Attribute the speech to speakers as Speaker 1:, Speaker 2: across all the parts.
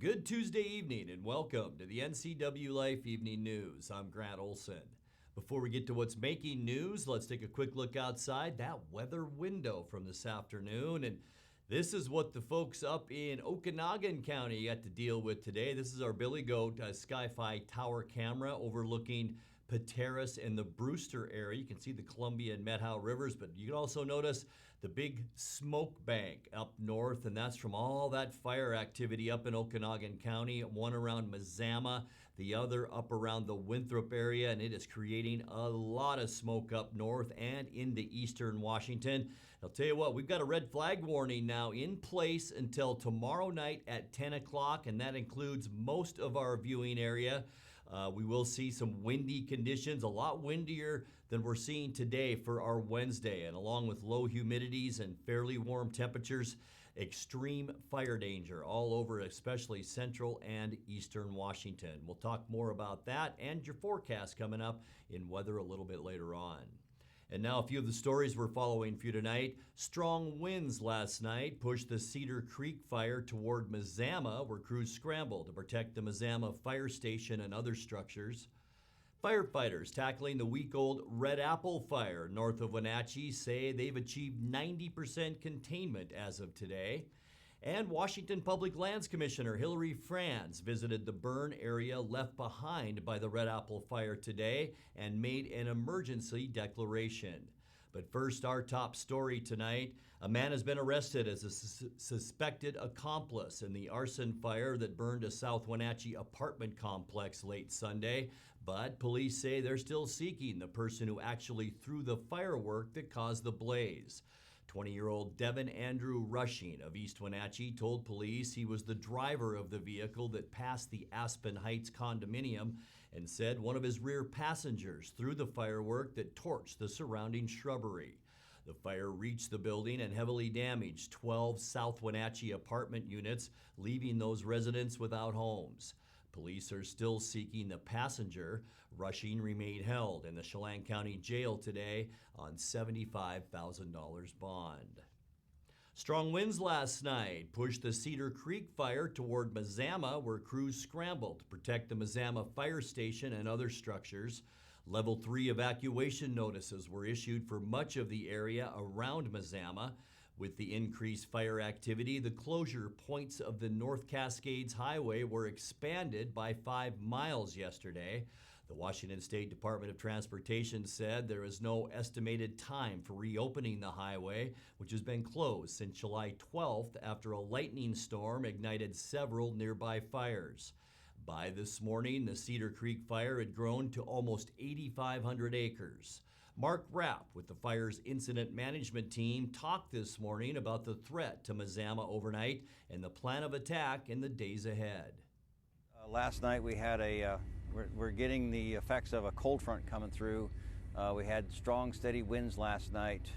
Speaker 1: Good Tuesday evening and welcome to the NCWLIFE Evening News. I'm Grant Olson. Before we get to what's making news, let's take a quick look outside that weather window from this afternoon. And this is what the folks up in Okanagan County got to deal with today. This is our Billy Goat Sky-Fi tower camera overlooking Pateros and the Brewster area. You can see the Columbia and Methow rivers, but you can also notice the big smoke bank up north, and that's from all that fire activity up in Okanagan County. One around Mazama, the other up around the Winthrop area, and it is creating a lot of smoke up north and into eastern Washington. I'll tell you what, we've got a red flag warning now in place until tomorrow night at 10 o'clock, and that includes most of our viewing area. We will see some windy conditions, a lot windier than we're seeing today for our Wednesday. And along with low humidities and fairly warm temperatures, extreme fire danger all over, especially central and eastern Washington. We'll talk more about that and your forecast coming up in weather a little bit later on. And now a few of the stories we're following for you tonight. Strong winds last night pushed the Cedar Creek fire toward Mazama, where crews scrambled to protect the Mazama fire station and other structures. Firefighters tackling the week-old Red Apple fire north of Wenatchee say they've achieved 90% containment as of today. And Washington Public Lands Commissioner Hillary Franz visited the burn area left behind by the Red Apple fire today and made an emergency declaration. But first, our top story tonight. A man has been arrested as a suspected accomplice in the arson fire that burned a South Wenatchee apartment complex late Sunday. But police say they're still seeking the person who actually threw the firework that caused the blaze. 20-year-old Devin Andrew Rushing of East Wenatchee told police he was the driver of the vehicle that passed the Aspen Heights condominium and said one of his rear passengers threw the firework that torched the surrounding shrubbery. The fire reached the building and heavily damaged 12 South Wenatchee apartment units, leaving those residents without homes. Police are still seeking the passenger. Rushing remained held in the Chelan County Jail today on $75,000 bond. Strong winds last night pushed the Cedar Creek fire toward Mazama, where crews scrambled to protect the Mazama fire station and other structures. Level 3 evacuation notices were issued for much of the area around Mazama. With the increased fire activity, the closure points of the North Cascades Highway were expanded by 5 miles yesterday. The Washington State Department of Transportation said there is no estimated time for reopening the highway, which has been closed since July 12th after a lightning storm ignited several nearby fires. By this morning, the Cedar Creek fire had grown to almost 8,500 acres. Mark Rapp with the fire's incident management team talked this morning about the threat to Mazama overnight and the plan of attack in the days ahead.
Speaker 2: Last night we had we're getting the effects of a cold front coming through. We had strong, steady winds last night,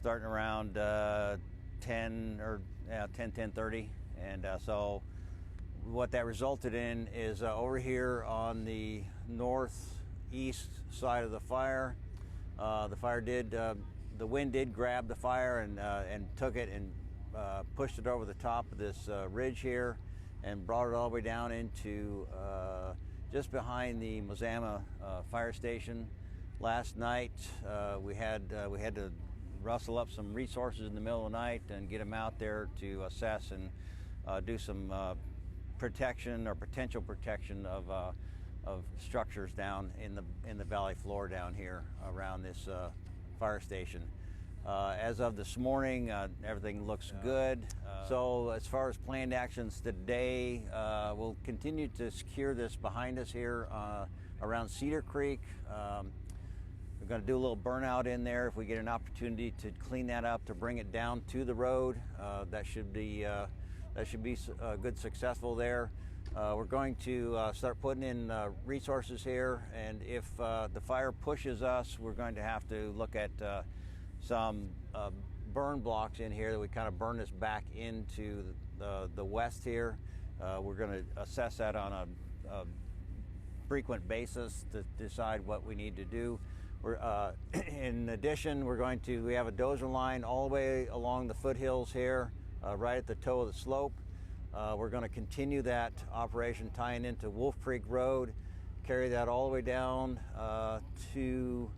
Speaker 2: starting around 10:30, and so what that resulted in is over here on the northeast side of the fire. The wind did grab the fire and took it and pushed it over the top of this ridge here and brought it all the way down into just behind the Mazama fire station. Last night we had to rustle up some resources in the middle of the night and get them out there to assess and do some protection or potential protection of structures down in the valley floor down here around this fire station. As of this morning, everything looks good. So as far as planned actions today, we'll continue to secure this behind us here around Cedar Creek. We're going to do a little burnout in there if we get an opportunity to clean that up, to bring it down to the road. That should be good, successful there. We're going to start putting in resources here, and if the fire pushes us, we're going to have to look at some burn blocks in here that we kind of burn this back into the west here. We're going to assess that on a frequent basis to decide what we need to do. In addition, we have a dozer line all the way along the foothills here, right at the toe of the slope. We're going to continue that operation tying into Wolf Creek Road, carry that all the way down to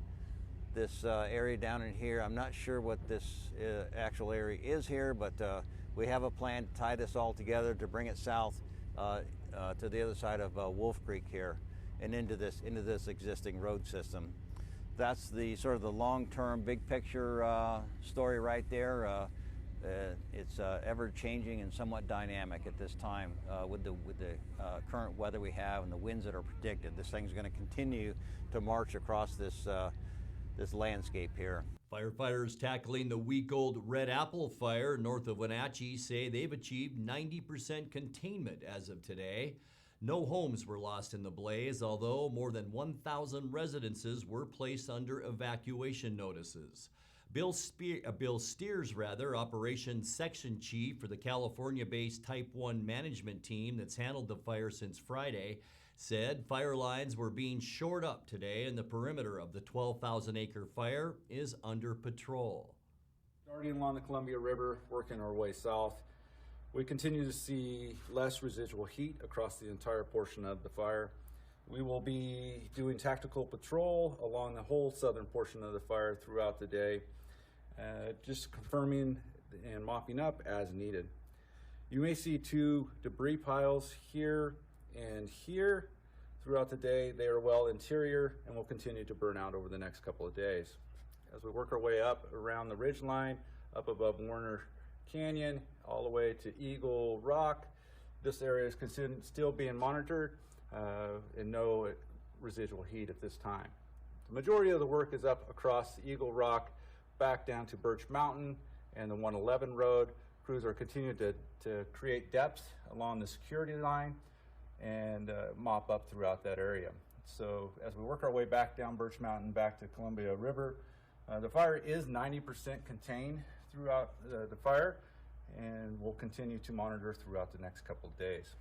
Speaker 2: this area down in here. I'm not sure what this actual area is here, but we have a plan to tie this all together to bring it south to the other side of Wolf Creek here and into this existing road system. That's the sort of the long-term, big picture story right there. It's ever changing and somewhat dynamic at this time with the current weather we have and the winds that are predicted. This thing's going to continue to march across this landscape here.
Speaker 1: Firefighters tackling the week-old Red Apple fire north of Wenatchee say they've achieved 90% containment as of today. No homes were lost in the blaze, although more than 1,000 residences were placed under evacuation notices. Bill Steers, Operations Section Chief for the California-based Type 1 management team that's handled the fire since Friday, said fire lines were being shored up today and the perimeter of the 12,000-acre fire is under patrol.
Speaker 3: Starting along the Columbia River, working our way south, we continue to see less residual heat across the entire portion of the fire. We will be doing tactical patrol along the whole southern portion of the fire throughout the day, just confirming and mopping up as needed. You may see two debris piles here and here throughout the day. They are well interior and will continue to burn out over the next couple of days. As we work our way up around the ridge line, up above Warner Canyon, all the way to Eagle Rock, this area is still being monitored and no residual heat at this time. The majority of the work is up across Eagle Rock, back down to Birch Mountain and the 111 road. Crews are continuing to create depth along the security line and mop up throughout that area. So as we work our way back down Birch Mountain, back to Columbia River, the fire is 90% contained throughout the fire, and we'll continue to monitor throughout the next couple of days.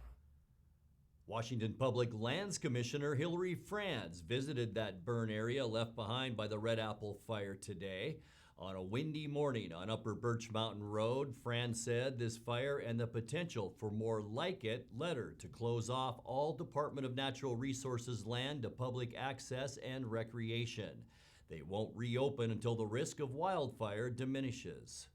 Speaker 1: Washington Public Lands Commissioner Hillary Franz visited that burn area left behind by the Red Apple fire today. On a windy morning on Upper Birch Mountain Road, Franz said this fire and the potential for more like it led her to close off all Department of Natural Resources land to public access and recreation. They won't reopen until the risk of wildfire diminishes.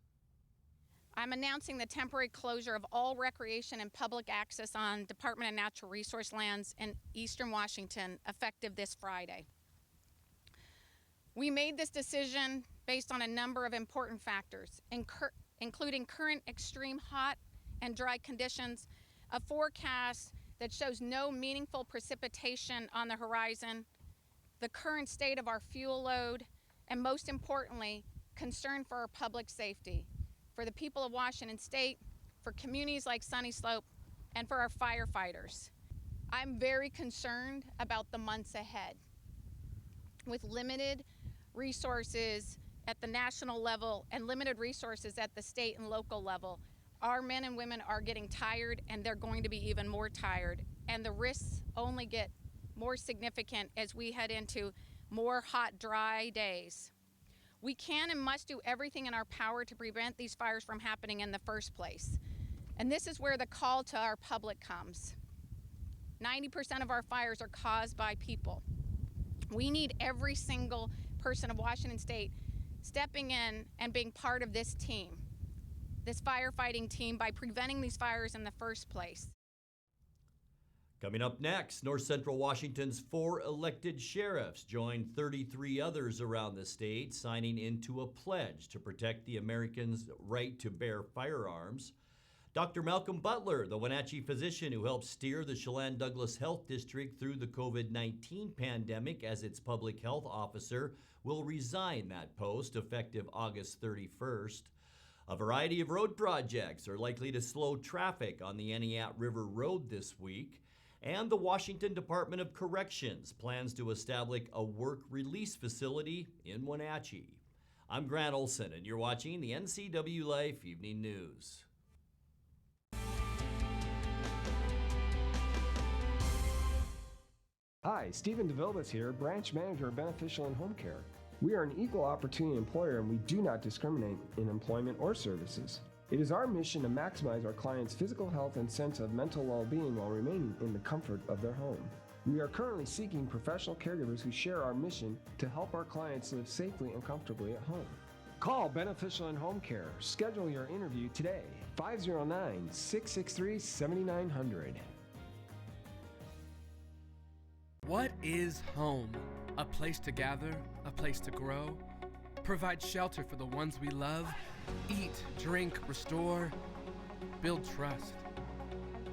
Speaker 4: I'm announcing the temporary closure of all recreation and public access on Department of Natural Resource lands in eastern Washington effective this Friday. We made this decision based on a number of important factors, including current extreme hot and dry conditions, a forecast that shows no meaningful precipitation on the horizon, the current state of our fuel load, and most importantly, concern for our public safety, for the people of Washington State, for communities like Sunny Slope, and for our firefighters. I'm very concerned about the months ahead. With limited resources at the national level and limited resources at the state and local level, our men and women are getting tired, and they're going to be even more tired, and the risks only get more significant as we head into more hot, dry days. We can and must do everything in our power to prevent these fires from happening in the first place. And this is where the call to our public comes. 90% of our fires are caused by people. We need every single person of Washington State stepping in and being part of this team, this firefighting team, by preventing these fires in the first place.
Speaker 1: Coming up next, North Central Washington's 4 elected sheriffs joined 33 others around the state signing into a pledge to protect the Americans' right to bear firearms. Dr. Malcolm Butler, the Wenatchee physician who helped steer the Chelan-Douglas Health District through the COVID-19 pandemic as its public health officer, will resign that post effective August 31st. A variety of road projects are likely to slow traffic on the Aniat River Road this week. And the Washington Department of Corrections plans to establish a work release facility in Wenatchee. I'm Grant Olson, and you're watching the NCWLIFE Evening News.
Speaker 5: Hi, Stephen DeVilbiss here, Branch Manager of Beneficial and Home Care. We are an equal opportunity employer and we do not discriminate in employment or services. It is our mission to maximize our clients' physical health and sense of mental well-being while remaining in the comfort of their home. We are currently seeking professional caregivers who share our mission to help our clients live safely and comfortably at home. Call Beneficial and Home Care. Schedule your interview today. 509-663-7900.
Speaker 6: What is home? A place to gather, a place to grow, provide shelter for the ones we love, eat, drink, restore, build trust.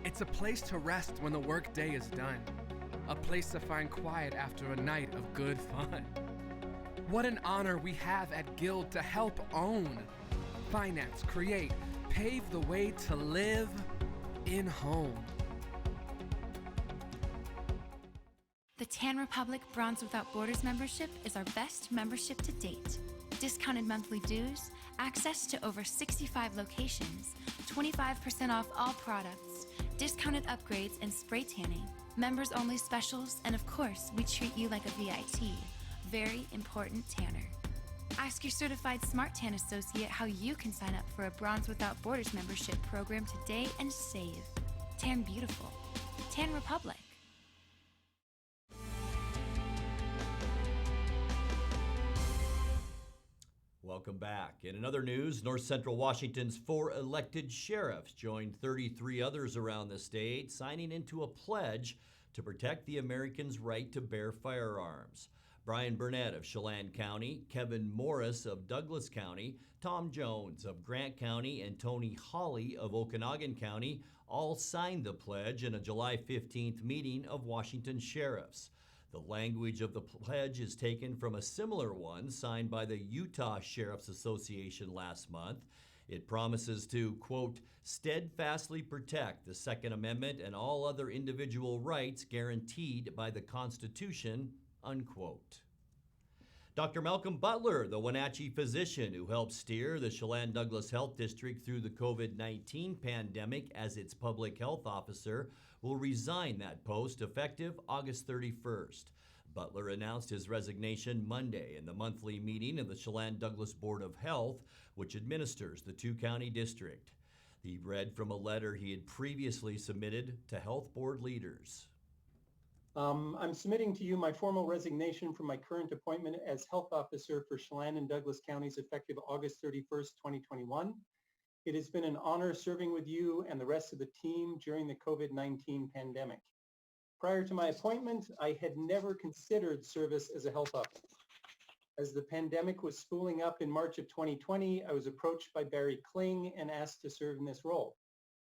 Speaker 6: It's a place to rest when the workday is done, a place to find quiet after a night of good fun. What an honor we have at Guild to help own, finance, create, pave the way to live in home.
Speaker 7: The Tan Republic Bronze Without Borders membership is our best membership to date. Discounted monthly dues, access to over 65 locations, 25% off all products, discounted upgrades and spray tanning, members only specials, and of course, we treat you like a VIT. Very important tanner. Ask your certified Smart Tan associate how you can sign up for a Bronze Without Borders membership program today and save. Tan beautiful. Tan Republic.
Speaker 1: Welcome back. In other news, North Central Washington's 4 elected sheriffs joined 33 others around the state, signing into a pledge to protect the Americans' right to bear firearms. Brian Burnett of Chelan County, Kevin Morris of Douglas County, Tom Jones of Grant County, and Tony Hawley of Okanogan County all signed the pledge in a July 15th meeting of Washington sheriffs. The language of the pledge is taken from a similar one signed by the Utah Sheriff's Association last month. It promises to, quote, steadfastly protect the Second Amendment and all other individual rights guaranteed by the Constitution, unquote. Dr. Malcolm Butler, the Wenatchee physician who helped steer the Chelan-Douglas Health District through the COVID-19 pandemic as its public health officer, will resign that post effective August 31st. Butler announced his resignation Monday in the monthly meeting of the Chelan-Douglas Board of Health, which administers the two-county district. He read from a letter he had previously submitted to health board leaders.
Speaker 8: I'm submitting to you my formal resignation from my current appointment as health officer for Chelan and Douglas counties effective August 31st, 2021. It has been an honor serving with you and the rest of the team during the COVID-19 pandemic. Prior to my appointment, I had never considered service as a health officer. As the pandemic was spooling up in March of 2020, I was approached by Barry Kling and asked to serve in this role.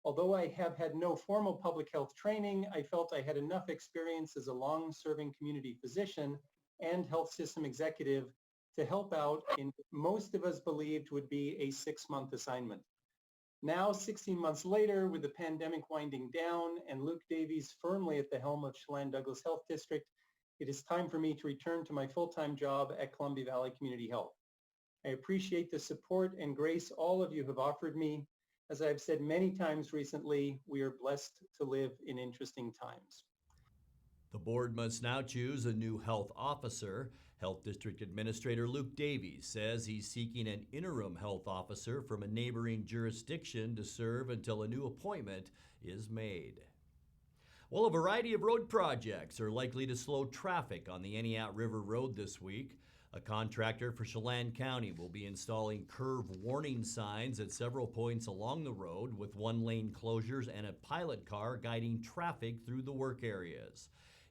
Speaker 8: Although I have had no formal public health training, I felt I had enough experience as a long-serving community physician and health system executive to help out in what most of us believed would be a 6-month assignment. Now, 16 months later, with the pandemic winding down and Luke Davies firmly at the helm of Chelan-Douglas Health District, it is time for me to return to my full-time job at Columbia Valley Community Health. I appreciate the support and grace all of you have offered me. As I've said many times recently, we are blessed to live in interesting times.
Speaker 1: The board must now choose a new health officer. Health District Administrator Luke Davies says he's seeking an interim health officer from a neighboring jurisdiction to serve until a new appointment is made. Well, a variety of road projects are likely to slow traffic on the Eniat River Road this week. A contractor for Chelan County will be installing curve warning signs at several points along the road with one-lane closures and a pilot car guiding traffic through the work areas.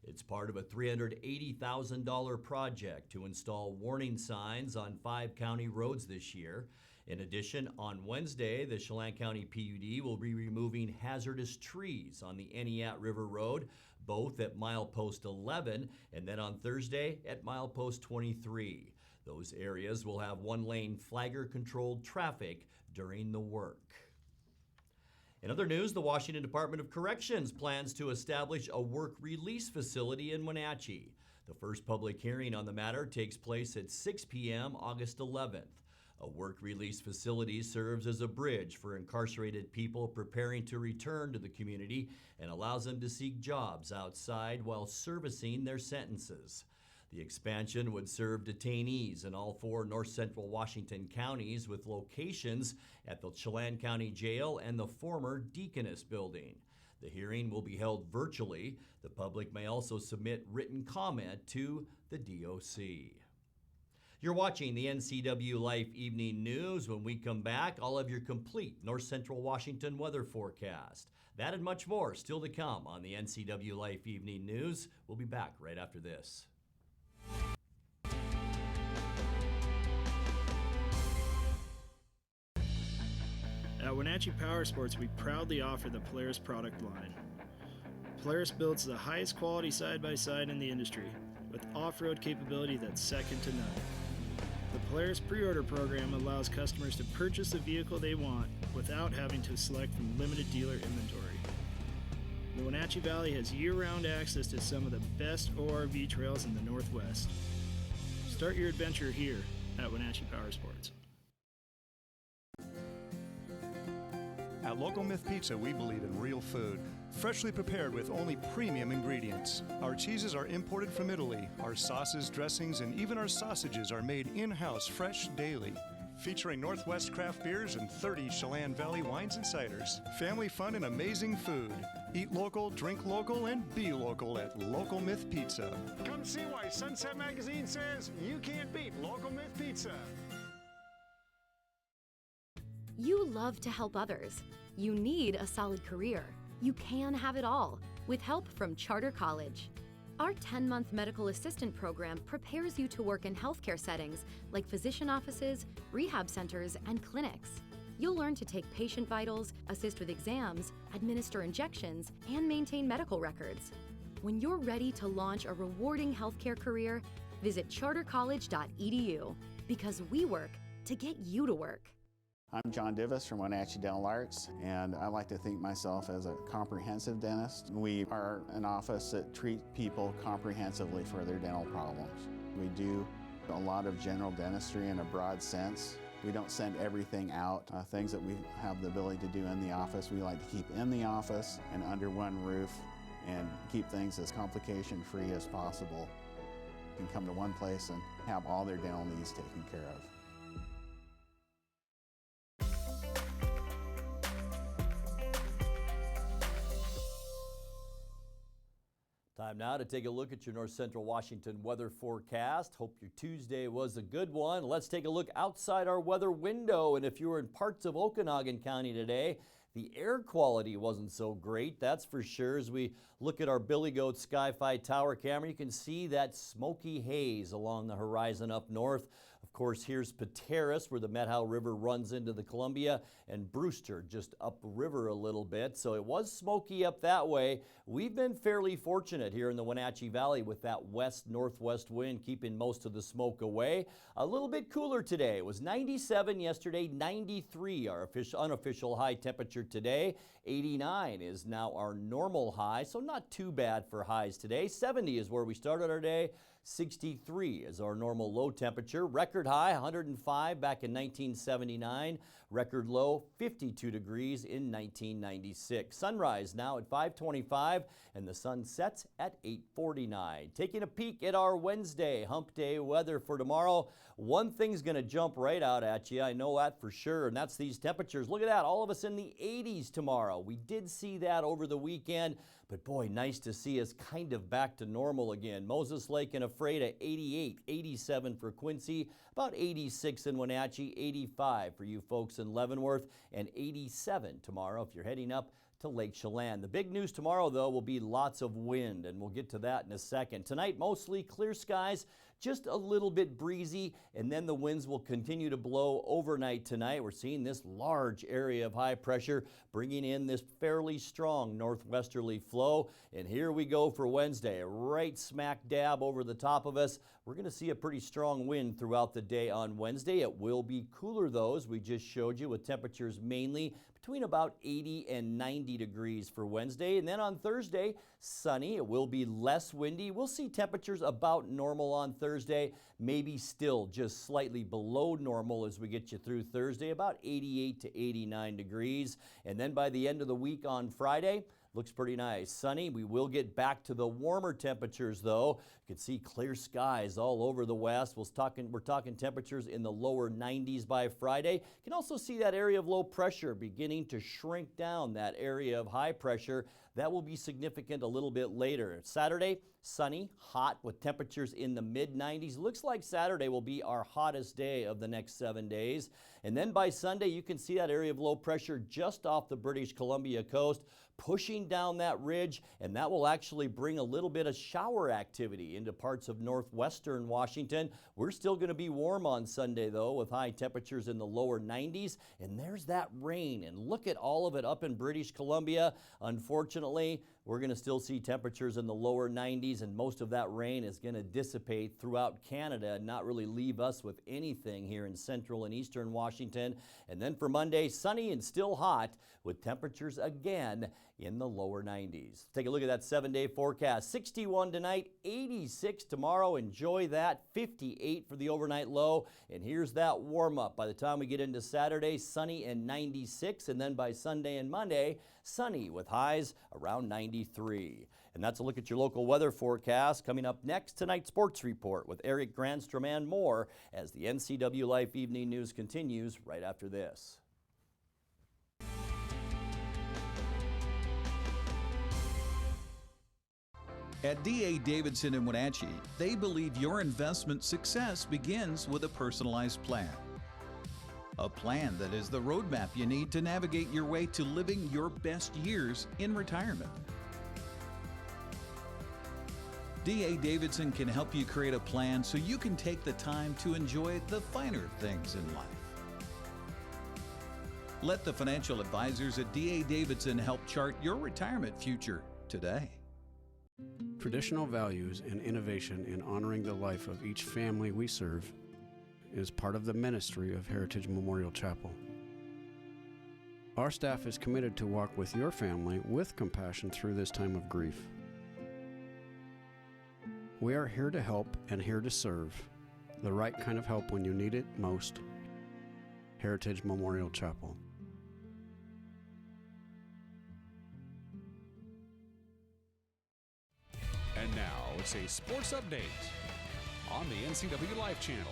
Speaker 1: It's part of a $380,000 project to install warning signs on 5 county roads this year. In addition, on Wednesday, the Chelan County PUD will be removing hazardous trees on the Eniat River Road, both at milepost 11 and then on Thursday at milepost 23. Those areas will have one-lane flagger-controlled traffic during the work. In other news, the Washington Department of Corrections plans to establish a work release facility in Wenatchee. The first public hearing on the matter takes place at 6 p.m. August 11th. A work release facility serves as a bridge for incarcerated people preparing to return to the community and allows them to seek jobs outside while servicing their sentences. The expansion would serve detainees in all 4 north central Washington counties with locations at the Chelan County Jail and the former Deaconess Building. The hearing will be held virtually. The public may also submit written comment to the DOC. You're watching the NCWLIFE Evening News. When we come back, I'll have your complete north central Washington weather forecast. That and much more still to come on the NCWLIFE Evening News. We'll be back right after this.
Speaker 9: At Wenatchee Power Sports, we proudly offer the Polaris product line. Polaris builds the highest quality side-by-side in the industry, with off-road capability that's second to none. The Polaris pre-order program allows customers to purchase the vehicle they want without having to select from limited dealer inventory. The Wenatchee Valley has year-round access to some of the best ORV trails in the Northwest. Start your adventure here at Wenatchee Power Sports.
Speaker 10: At Local Myth Pizza, we believe in real food, freshly prepared with only premium ingredients. Our cheeses are imported from Italy. Our sauces, dressings, and even our sausages are made in-house fresh daily. Featuring Northwest craft beers and 30 Chelan Valley wines and ciders. Family fun and amazing food. Eat local, drink local, and be local at Local Myth Pizza.
Speaker 11: Come see why Sunset Magazine says you can't beat Local Myth Pizza.
Speaker 12: You love to help others. You need a solid career. You can have it all with help from Charter College. Our 10-month medical assistant program prepares you to work in healthcare settings like physician offices, rehab centers, and clinics. You'll learn to take patient vitals, assist with exams, administer injections, and maintain medical records. When you're ready to launch a rewarding healthcare career, visit chartercollege.edu because we work to get you to work.
Speaker 13: I'm John Divis from Wenatchee Dental Arts, and I like to think myself as a comprehensive dentist. We are an office that treats people comprehensively for their dental problems. We do a lot of general dentistry in a broad sense. We don't send everything out. Things that we have the ability to do in the office, we like to keep in the office and under one roof and keep things as complication-free as possible. You can come to one place and have all their dental needs taken care of.
Speaker 1: Time now to take a look at your north central Washington weather forecast. Hope your Tuesday was a good one. Let's take a look outside our weather window. And if you were in parts of Okanogan County today, the air quality wasn't so great, that's for sure. As we look at our Billy Goat Sky-Fi Tower camera, you can see that smoky haze along the horizon up north. Of course, here's Pateros, where the Methow River runs into the Columbia, and Brewster just upriver a little bit. So it was smoky up that way. We've been fairly fortunate here in the Wenatchee Valley with that west-northwest wind keeping most of the smoke away. A little bit cooler today. It was 97 yesterday, 93 our unofficial high temperature today. 89 is now our normal high, so not too bad for highs today. 70 is where we started our day. 63 is our normal low temperature. Record high 105 back in 1979. Record low 52 degrees in 1996. Sunrise now at 5:25 and the sun sets at 8:49. Taking a peek at our Wednesday hump day weather for tomorrow. One thing's going to jump right out at you. I know that for sure, and that's these temperatures. Look at that, all of us in the 80s tomorrow. We did see that over the weekend, but boy, nice to see us kind of back to normal again. Moses Lake and Ephrata 88, 87 for Quincy, about 86 in Wenatchee, 85 for you folks in Leavenworth, and 87 tomorrow if you're heading up to Lake Chelan. The big news tomorrow, though, will be lots of wind, and we'll get to that in a second. Tonight, mostly clear skies, just a little bit breezy, and then the winds will continue to blow overnight tonight. We're seeing this large area of high pressure bringing in this fairly strong northwesterly flow, and here we go for Wednesday, right smack dab over the top of us. We're going to see a pretty strong wind throughout the day on Wednesday. It will be cooler, though, as we just showed you, with temperatures mainly between about 80 and 90 degrees for Wednesday. And then on Thursday, sunny. It will be less windy. We'll see temperatures about normal on Thursday, maybe still just slightly below normal as we get you through Thursday, about 88 to 89 degrees. And then by the end of the week on Friday, Looks pretty nice. Sunny. We will get back to the warmer temperatures, though. You can see clear skies all over the west. We're talking temperatures in the lower 90s by Friday. You can also see that area of low pressure beginning to shrink down that area of high pressure. That will be significant a little bit later. Saturday, sunny, hot with temperatures in the mid-90s. Looks like Saturday will be our hottest day of the next 7 days. And then by Sunday, you can see that area of low pressure just off the British Columbia coast, pushing down that ridge, and that will actually bring a little bit of shower activity into parts of northwestern Washington. We're still going to be warm on Sunday, though, with high temperatures in the lower 90s, and there's that rain, and look at all of it up in British Columbia. Unfortunately, we're going to still see temperatures in the lower 90s, and most of that rain is going to dissipate throughout Canada and not really leave us with anything here in central and eastern Washington. And then for Monday, sunny and still hot with temperatures again in the lower 90s. Take a look at that 7-day forecast. 61 tonight, 86 tomorrow. Enjoy that. 58 for the overnight low. And here's that warm up. By the time we get into Saturday, sunny and 96. And then by Sunday and Monday, sunny with highs around 93. And that's a look at your local weather forecast. Coming up next, tonight's sports report with Eric Granstrom and more as the NCWLIFE Evening News continues right after this.
Speaker 14: At D.A. Davidson in Wenatchee, they believe your investment success begins with a personalized plan. A plan that is the roadmap you need to navigate your way to living your best years in retirement. D.A. Davidson can help you create a plan so you can take the time to enjoy the finer things in life. Let the financial advisors at D.A. Davidson help chart your retirement future today.
Speaker 15: Traditional values and innovation in honoring the life of each family we serve is part of the ministry of Heritage Memorial Chapel. Our staff is committed to walk with your family with compassion through this time of grief. We are here to help and here to serve, the right kind of help when you need it most. Heritage Memorial Chapel.
Speaker 16: And now it's a sports update on the NCWLIFE channel.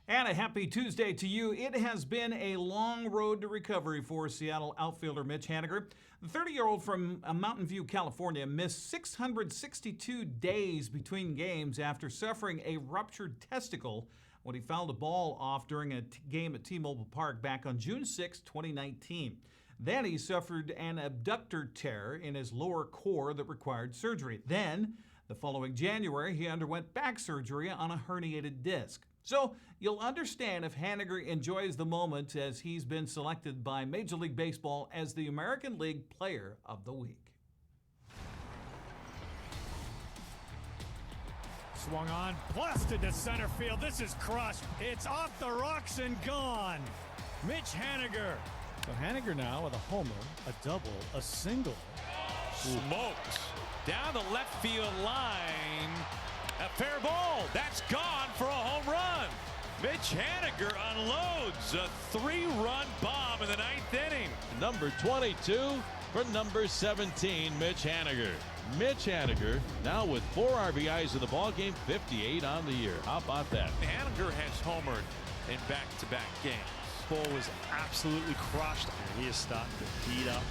Speaker 17: And a happy Tuesday to you. It has been a long road to recovery for Seattle outfielder Mitch Hanniger. The 30-year-old from Mountain View, California, missed 662 days between games after suffering a ruptured testicle when he fouled a ball off during a game at T-Mobile Park back on June 6, 2019. Then he suffered an abductor tear in his lower core that required surgery. Then, the following January, he underwent back surgery on a herniated disc. So you'll understand if Hanniger enjoys the moment as he's been selected by Major League Baseball as the American League Player of the Week.
Speaker 11: Swung on, blasted to center field. This is crushed. It's off the rocks and gone. Mitch Hanniger. So Hanniger now with a homer, a double, a single.
Speaker 18: Smoked down the left field line. A fair ball. That's gone for a home run. Mitch Hanniger unloads a 3-run bomb in the 9th inning.
Speaker 19: Number 22 for number 17, Mitch Hanniger. Mitch Hanniger now with 4 RBIs in the ballgame, 58 on the year. How about that?
Speaker 18: Hanniger has homered in back-to-back games.
Speaker 11: Ball was absolutely crushed, and he is starting to heat up.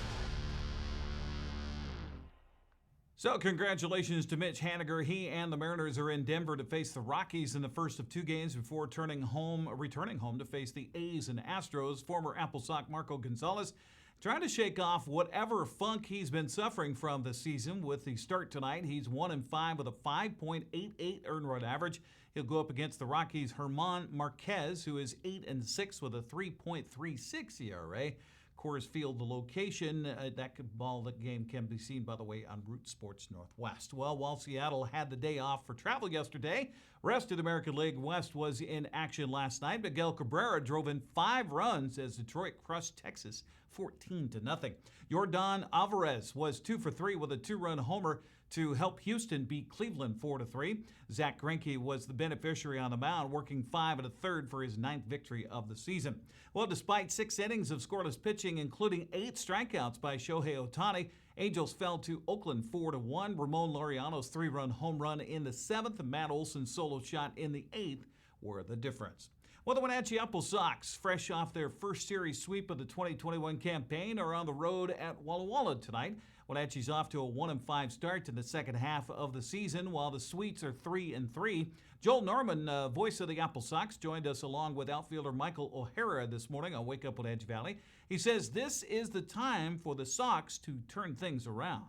Speaker 17: So congratulations to Mitch Hanniger. He and the Mariners are in Denver to face the Rockies in the first of 2 games before returning home to face the A's and Astros. Former Apple Sox Marco Gonzalez trying to shake off whatever funk he's been suffering from this season. With the start tonight, he's 1-5 with a 5.88 earned run average. He'll go up against the Rockies' German Marquez, who is 8-6 with a 3.36 ERA. Coors Field, the location, that game can be seen, by the way, on Root Sports Northwest. Well, while Seattle had the day off for travel yesterday, rest of the American League West was in action last night. Miguel Cabrera drove in 5 runs as Detroit crushed Texas 14-0. Yordan Alvarez was 2 for 3 with a 2-run homer to help Houston beat Cleveland 4-3. Zach Greinke was the beneficiary on the mound, working 5 1/3 for his 9th victory of the season. Well, despite 6 innings of scoreless pitching, including 8 strikeouts by Shohei Ohtani Angels fell to Oakland 4-1. Ramon Laureano's 3-run home run in the 7th and Matt Olson's solo shot in the 8th were the difference. Well, the Wenatchee Apple Sox, fresh off their first series sweep of the 2021 campaign, are on the road at Walla Walla tonight. Wenatchee's off to a 1-5 start to the second half of the season, while the Sweets are 3-3. Joel Norman, voice of the Apple Sox, joined us along with outfielder Michael O'Hara this morning on Wake Up Wenatchee Valley. He says this is the time for the Sox to turn things around.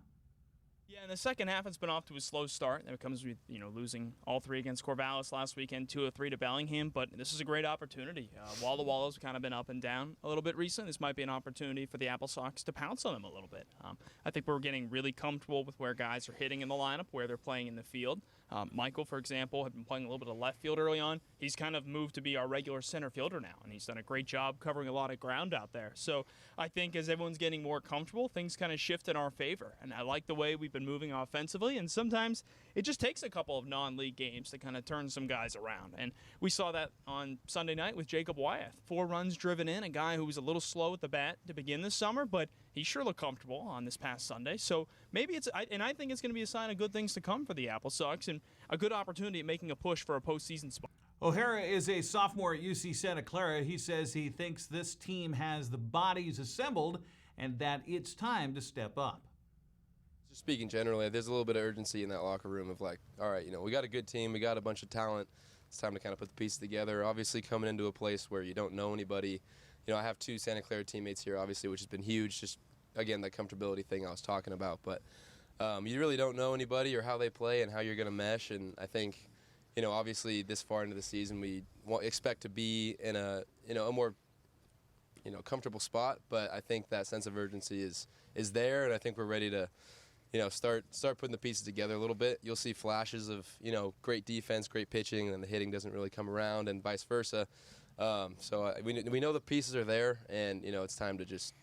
Speaker 20: Yeah, in the second half, it's been off to a slow start. That comes with, losing all 3 against Corvallis last weekend, 2 of 3 to Bellingham. But this is a great opportunity. Walla Walla's kind of been up and down a little bit recently. This might be an opportunity for the Apple Sox to pounce on them a little bit. I think we're getting really comfortable with where guys are hitting in the lineup, where they're playing in the field. Michael, for example, had been playing a little bit of left field early on. He's kind of moved to be our regular center fielder now, and he's done a great job covering a lot of ground out there. So I think as everyone's getting more comfortable, things kind of shift in our favor. And I like the way we've been moving offensively, and sometimes it just takes a couple of non-league games to kind of turn some guys around. And we saw that on Sunday night with Jacob Wyeth. 4 runs driven in, a guy who was a little slow at the bat to begin this summer, but he sure looked comfortable on this past Sunday. So maybe I think it's going to be a sign of good things to come for the Apple Sox and a good opportunity at making a push for a postseason spot.
Speaker 17: O'Hara is a sophomore at UC Santa Clara. He says he thinks this team has the bodies assembled and that it's time to step up.
Speaker 21: Just speaking generally, there's a little bit of urgency in that locker room of like, all right, we got a good team, we got a bunch of talent. It's time to kind of put the pieces together. Obviously, coming into a place where you don't know anybody. I have 2 Santa Clara teammates here, obviously, which has been huge. Just, again, that comfortability thing I was talking about. But you really don't know anybody or how they play and how you're going to mesh. And I think, obviously, this far into the season, we expect to be in a more, comfortable spot. But I think that sense of urgency is there, and I think we're ready to, start putting the pieces together a little bit. You'll see flashes of, great defense, great pitching, and the hitting doesn't really come around, and vice versa. So we know the pieces are there, and it's time to just,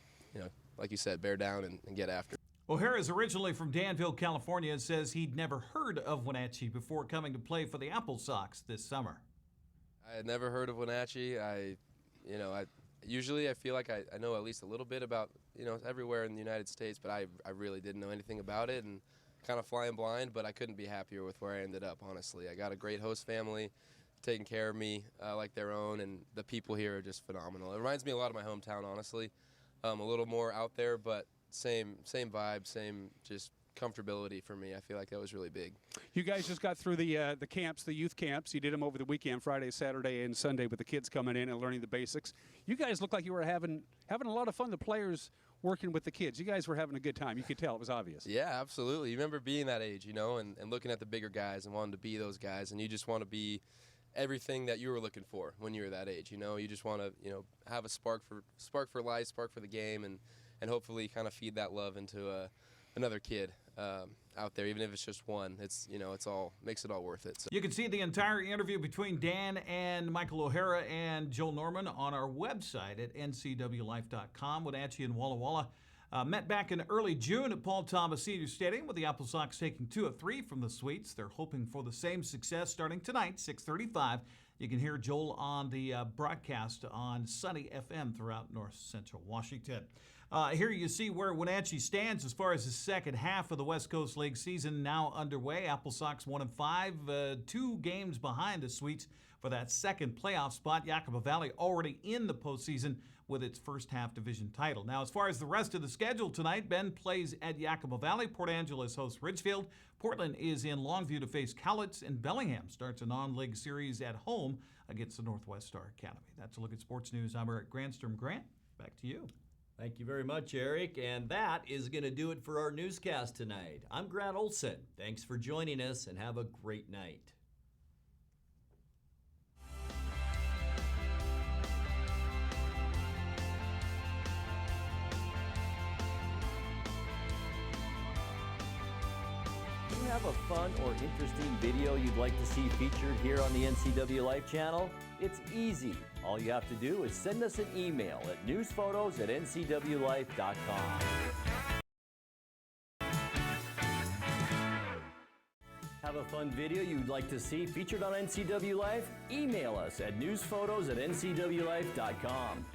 Speaker 21: like you said, bear down and get after it.
Speaker 17: O'Hara is originally from Danville, California, and says he'd never heard of Wenatchee before coming to play for the Apple Sox this summer.
Speaker 21: I had never heard of Wenatchee. Usually I feel like I know at least a little bit about everywhere in the United States, but I really didn't know anything about it and kind of flying blind. But I couldn't be happier with where I ended up. Honestly, I got a great host family taking care of me like their own, and the people here are just phenomenal. It reminds me a lot of my hometown, honestly. A little more out there, but same vibe, same just comfortability for me. I feel like that was really big.
Speaker 22: You guys just got through the camps, the youth camps. You did them over the weekend, Friday, Saturday, and Sunday, with the kids coming in and learning the basics. You guys look like you were having a lot of fun. The players working with the kids. You guys were having a good time. You could tell. It was obvious.
Speaker 21: Yeah, absolutely. You remember being that age, and looking at the bigger guys and wanting to be those guys, and you just want to be everything that you were looking for when you were that age. You just want to have a spark for life, spark for the game, and hopefully kind of feed that love into another kid out there, even if it's just one. It's it's all makes it all worth it. So.
Speaker 17: You can see the entire interview between Dan and Michael O'Hara and Joel Norman on our website at ncwlife.com. Wenatchee and Walla Walla met back in early June at Paul Thomas Senior Stadium, with the Apple Sox taking 2 of 3 from the Sweets. They're hoping for the same success starting tonight, 6:35. You can hear Joel on the broadcast on Sunny FM throughout north central Washington. Here you see where Wenatchee stands as far as the second half of the West Coast League season now underway. Apple Sox 1-5, 2 games behind the Sweets for that second playoff spot. Yakima Valley already in the postseason with its first half division title. Now, as far as the rest of the schedule tonight, Ben plays at Yakima Valley. Port Angeles hosts Ridgefield. Portland is in Longview to face Cowlitz, and Bellingham starts a non-league series at home against the Northwest Star Academy. That's a look at sports news. I'm Eric Granstrom. Grant, back to you.
Speaker 1: Thank you very much, Eric. And that is going to do it for our newscast tonight. I'm Grant Olson. Thanks for joining us, and have a great night. Do you have a fun or interesting video you'd like to see featured here on the NCWLIFE channel? It's easy. All you have to do is send us an email at newsphotos@ncwlife.com. Have a fun video you'd like to see featured on NCWLIFE? Email us at newsphotos@ncwlife.com.